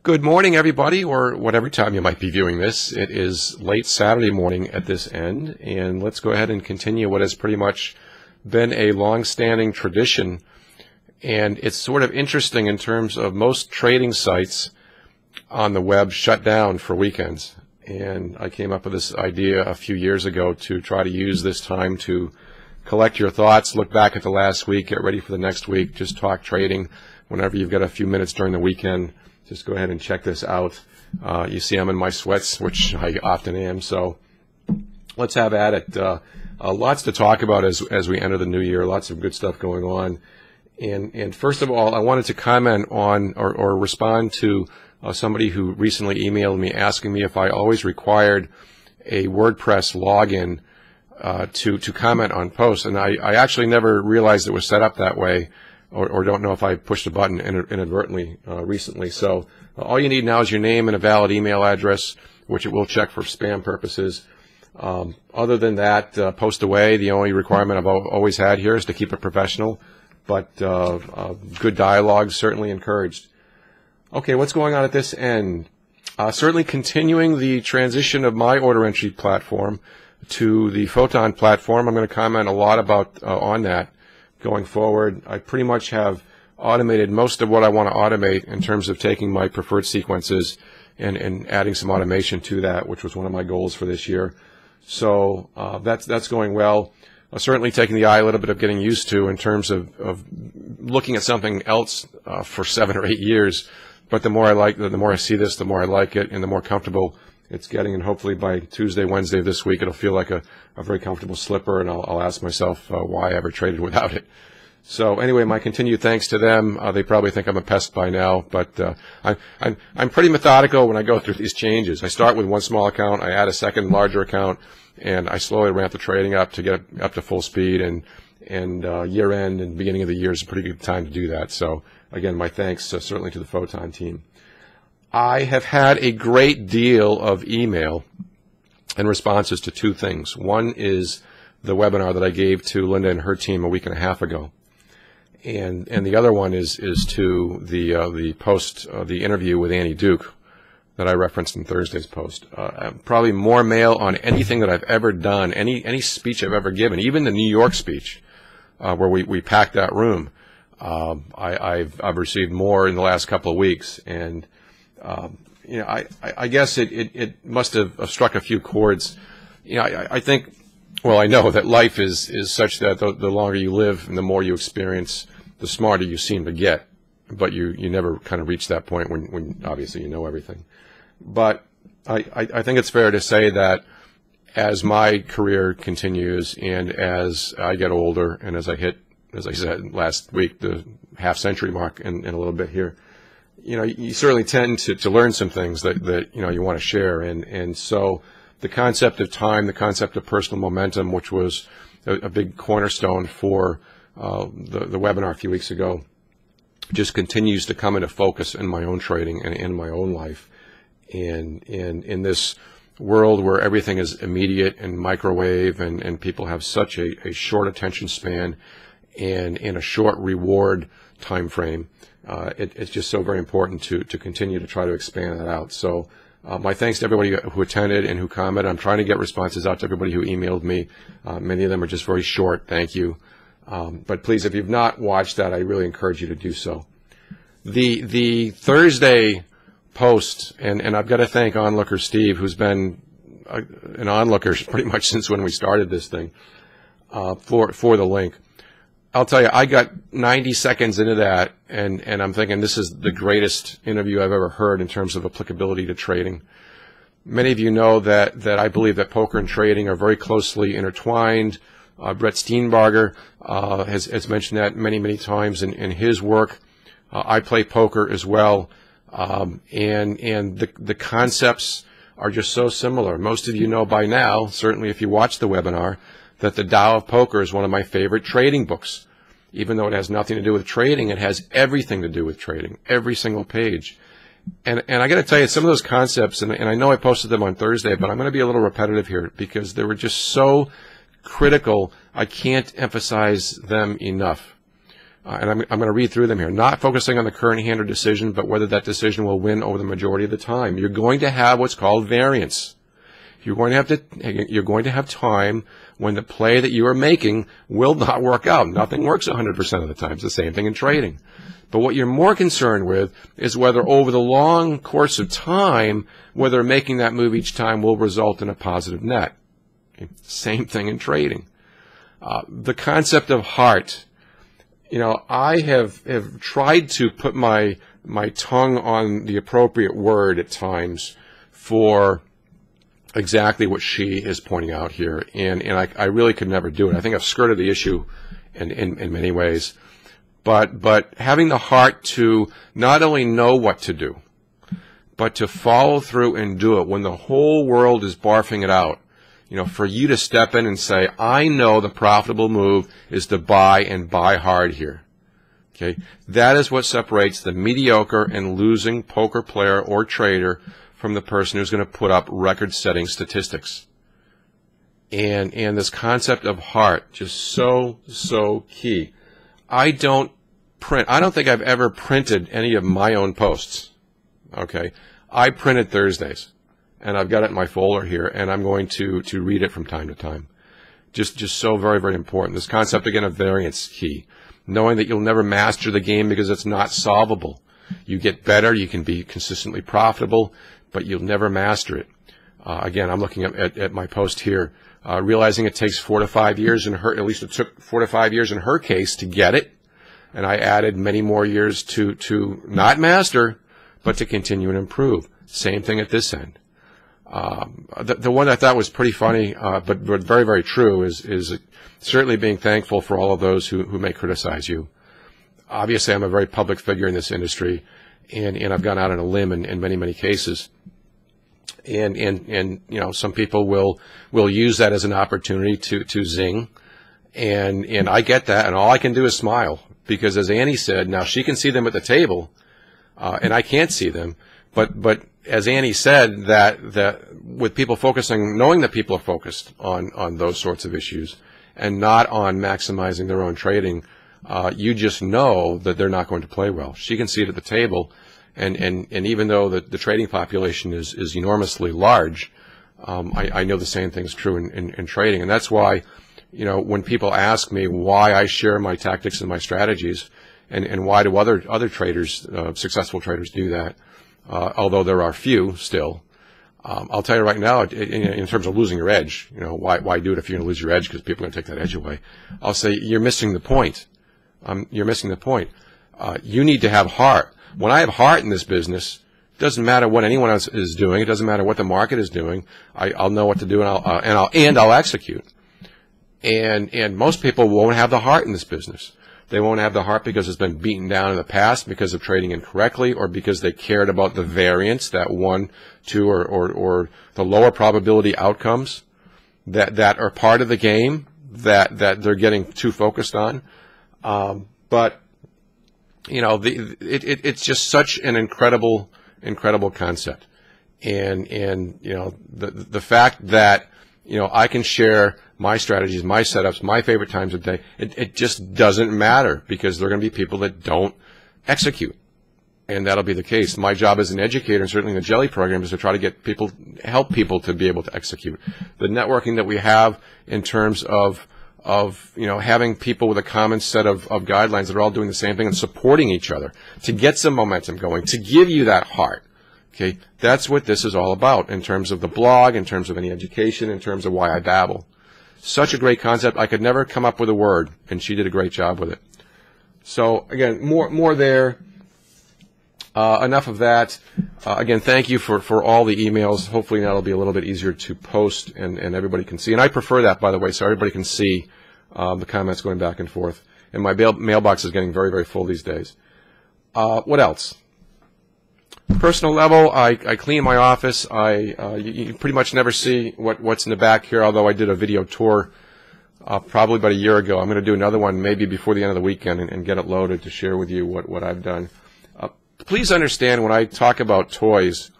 Good morning, everybody, or whatever time you might be viewing this. It is late Saturday morning at this end, and let's go ahead and continue what has pretty much been a long-standing tradition. And it's sort of interesting in terms of most trading sites on the web shut down for weekends. And I came up with this idea a few years ago to try to use this time to collect your thoughts, look back at the last week, get ready for the next week, just talk trading. Whenever you've got a few minutes during the weekend, just go ahead and check this out. You see I'm in my sweats, which I often am, so let's have at it. Lots to talk about as we enter the new year, lots of good stuff going on. And first of all, I wanted to comment on or respond to somebody who recently emailed me asking me if I always required a WordPress login to comment on posts. And I actually never realized it was set up that way. Or don't know if I pushed a button inadvertently recently. So all you need now is your name and a valid email address, which it will check for spam purposes. Other than that, post away. The only requirement I've always had here is to keep it professional, but good dialogue certainly encouraged. Okay, what's going on at this end? Certainly continuing the transition of my order entry platform to the Photon platform. I'm going to comment a lot about on that. Going forward, I pretty much have automated most of what I want to automate in terms of taking my preferred sequences and adding some automation to that, which was one of my goals for this year. So that's going well. Certainly taking the eye a little bit of getting used to in terms of looking at something else for 7 or 8 years. But the more I see this, the more I like it, and the more comfortable it's getting. And hopefully by Tuesday, Wednesday of this week, it'll feel like a very comfortable slipper, and I'll ask myself why I ever traded without it. So anyway, my continued thanks to them. They probably think I'm a pest by now, but I'm pretty methodical when I go through these changes. I start with one small account, I add a second larger account, and I slowly ramp the trading up to get up to full speed. And year end and beginning of the year is a pretty good time to do that. So again, my thanks certainly to the Photon team. I have had a great deal of email and responses to two things. One is the webinar that I gave to Linda and her team a week and a half ago, and the other one is to the post, the interview with Annie Duke that I referenced in Thursday's post. Probably more mail on anything that I've ever done, any speech I've ever given, even the New York speech where we packed that room. I've received more in the last couple of weeks, and you know, I guess it must have struck a few chords. You know, I think, well, I know that life is such that the longer you live and the more you experience, the smarter you seem to get. But you never kind of reach that point when obviously you know everything. But I think it's fair to say that as my career continues and as I get older and as I hit, as I said last week, the half-century mark in a little bit here, you know, you certainly tend to learn some things that you know you want to share, and so the concept of time, the concept of personal momentum, which was a big cornerstone for the webinar a few weeks ago, just continues to come into focus in my own trading and in my own life, and in this world where everything is immediate and microwave, and people have such a short attention span and in a short reward time frame. It's just so very important to continue to try to expand that out. So my thanks to everybody who attended and who commented. I'm trying to get responses out to everybody who emailed me. Many of them are just very short. Thank you. But please, if you've not watched that, I really encourage you to do so. The Thursday post, and I've got to thank onlooker Steve, who's been an onlooker pretty much since when we started this thing, for the link. I'll tell you, I got 90 seconds into that, and I'm thinking this is the greatest interview I've ever heard in terms of applicability to trading. Many of you know that I believe that poker and trading are very closely intertwined. Brett Steenbarger has mentioned that many times in his work. I play poker as well, and the concepts are just so similar. Most of you know by now, certainly if you watch the webinar, that the Tao of Poker is one of my favorite trading books. Even though it has nothing to do with trading, it has everything to do with trading, every single page. And I got to tell you, some of those concepts, and I know I posted them on Thursday, but I'm going to be a little repetitive here because they were just so critical. I can't emphasize them enough. and I'm going to read through them here, not focusing on the current hand or decision, but whether that decision will win over the majority of the time. You're going to have what's called variance. You're going to have time when the play that you are making will not work out. Nothing works 100% of the time. It's the same thing in trading. But what you're more concerned with is whether over the long course of time, whether making that move each time will result in a positive net. Okay? Same thing in trading. The concept of heart. I have tried to put my tongue on the appropriate word at times for exactly what she is pointing out here, and I really could never do it. I think I've skirted the issue in many ways, but having the heart to not only know what to do, but to follow through and do it when the whole world is barfing it out. For you to step in and say, I know the profitable move is to buy and buy hard here. Okay, that is what separates the mediocre and losing poker player or trader from the person who's going to put up record-setting statistics. And this concept of heart, just so key. I don't think I've ever printed any of my own posts. Okay, I printed Thursdays, and I've got it in my folder here, and I'm going to read it from time to time. Just so very, very important. This concept, again, of variance key. Knowing that you'll never master the game because it's not solvable. You get better, you can be consistently profitable, but you'll never master it. Again, I'm looking at my post here, realizing it takes 4 to 5 years at least it took 4 to 5 years in her case to get it. And I added many more years to not master, but to continue and improve. Same thing at this end. The one I thought was pretty funny, but very, very true is certainly being thankful for all of those who may criticize you. Obviously, I'm a very public figure in this industry, and I've gone out on a limb in many, many cases. And some people will use that as an opportunity to zing. And I get that, and all I can do is smile, because as Annie said, now she can see them at the table, and I can't see them. But as Annie said, that with people knowing that people are focused on those sorts of issues and not on maximizing their own trading, you just know that they're not going to play well. She can see it at the table, and even though the trading population is enormously large, I know the same thing is true in trading. And that's why, when people ask me why I share my tactics and my strategies, and why do other traders, successful traders, do that, although there are few still, I'll tell you right now, in terms of losing your edge, why do it if you're going to lose your edge because people are going to take that edge away? I'll say you're missing the point. You're missing the point. You need to have heart. When I have heart in this business, it doesn't matter what anyone else is doing. It doesn't matter what the market is doing. I'll know what to do, and I'll execute. And most people won't have the heart in this business. They won't have the heart because it's been beaten down in the past because of trading incorrectly, or because they cared about the variance, that 1, 2, or the lower probability outcomes that are part of the game that they're getting too focused on. But it's just such an incredible concept, and the fact that I can share my strategies, my setups, my favorite times of day, it just doesn't matter, because there are going to be people that don't execute, and that'll be the case. My job as an educator, and certainly in the Jelly program, is to try to help people to be able to execute. The networking that we have in terms of having people with a common set of guidelines that are all doing the same thing and supporting each other to get some momentum going, to give you that heart. Okay, that's what this is all about in terms of the blog, in terms of any education, in terms of why I babble. Such a great concept. I could never come up with a word, and she did a great job with it. So again, more there. Enough of that. Again, thank you for all the emails. Hopefully now it'll be a little bit easier to post and everybody can see. And I prefer that, by the way, so everybody can see the comments going back and forth. And my mailbox is getting very, very full these days. What else? Personal level, I clean my office. You pretty much never see what's in the back here, although I did a video tour probably about a year ago. I'm going to do another one maybe before the end of the weekend and get it loaded to share with you what I've done. Please understand, when I talk about toys,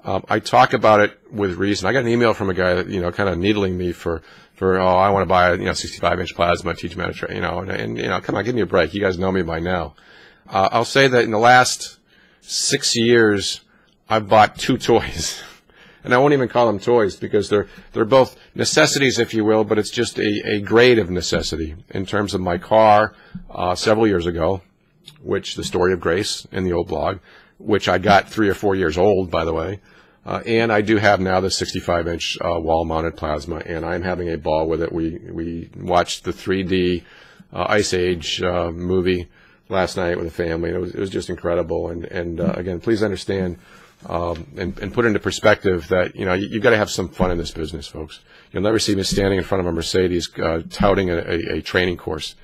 I talk about it with reason. I got an email from a guy that, kind of needling me for for, oh, I want to buy a 65-inch plasma, teach Metatrace, and come on, give me a break. You guys know me by now. I'll say that in the last 6 years, I've bought 2 toys. And I won't even call them toys because they're both necessities, if you will, but it's just a grade of necessity. In terms of my car, several years ago, which the story of Grace in the old blog, which I got 3 or 4 years old, by the way. And I do have now the 65-inch wall-mounted plasma, and I'm having a ball with it. We watched the 3D Ice Age movie last night with the family. It was just incredible. And again, please understand and put into perspective that you've got to have some fun in this business, folks. You'll never see me standing in front of a Mercedes touting a training course,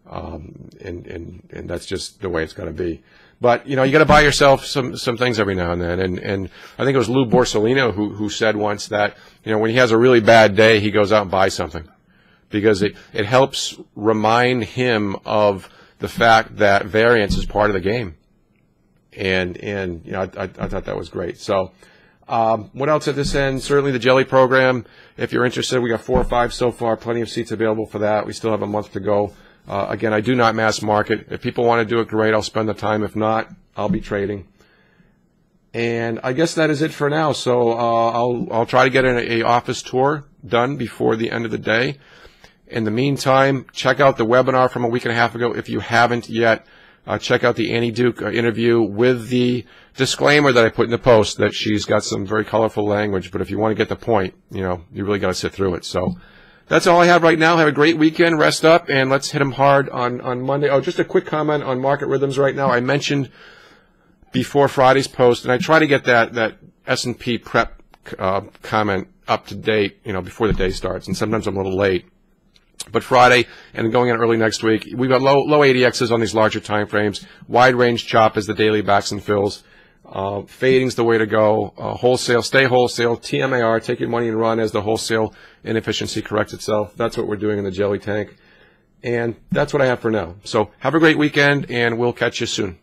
and that's just the way it's got to be. But you got to buy yourself some things every now and then. And I think it was Lou Borsellino who said once that when he has a really bad day, he goes out and buys something because it helps remind him of the fact that variance is part of the game. And I thought that was great. So what else at this end? Certainly the Jelly program. If you're interested, we got 4 or 5 so far. Plenty of seats available for that. We still have a month to go. Again, I do not mass market. If people want to do it, great. I'll spend the time. If not, I'll be trading. And I guess that is it for now. So I'll try to get an office tour done before the end of the day. In the meantime, check out the webinar from a week and a half ago if you haven't yet. Check out the Annie Duke interview with the disclaimer that I put in the post that she's got some very colorful language, but if you want to get the point, you really got to sit through it. So that's all I have right now. Have a great weekend, rest up, and let's hit them hard on Monday. Oh, just a quick comment on market rhythms right now. I mentioned before Friday's post, and I try to get that S&P prep comment up to date, before the day starts, and sometimes I'm a little late. But Friday and going in early next week, we've got low ADXs on these larger time frames. Wide range chop as the daily backs and fills. Fading's the way to go. Wholesale, stay wholesale. TMAR, take your money and run as the wholesale inefficiency corrects itself. That's what we're doing in the Jelly tank. And that's what I have for now. So have a great weekend, and we'll catch you soon.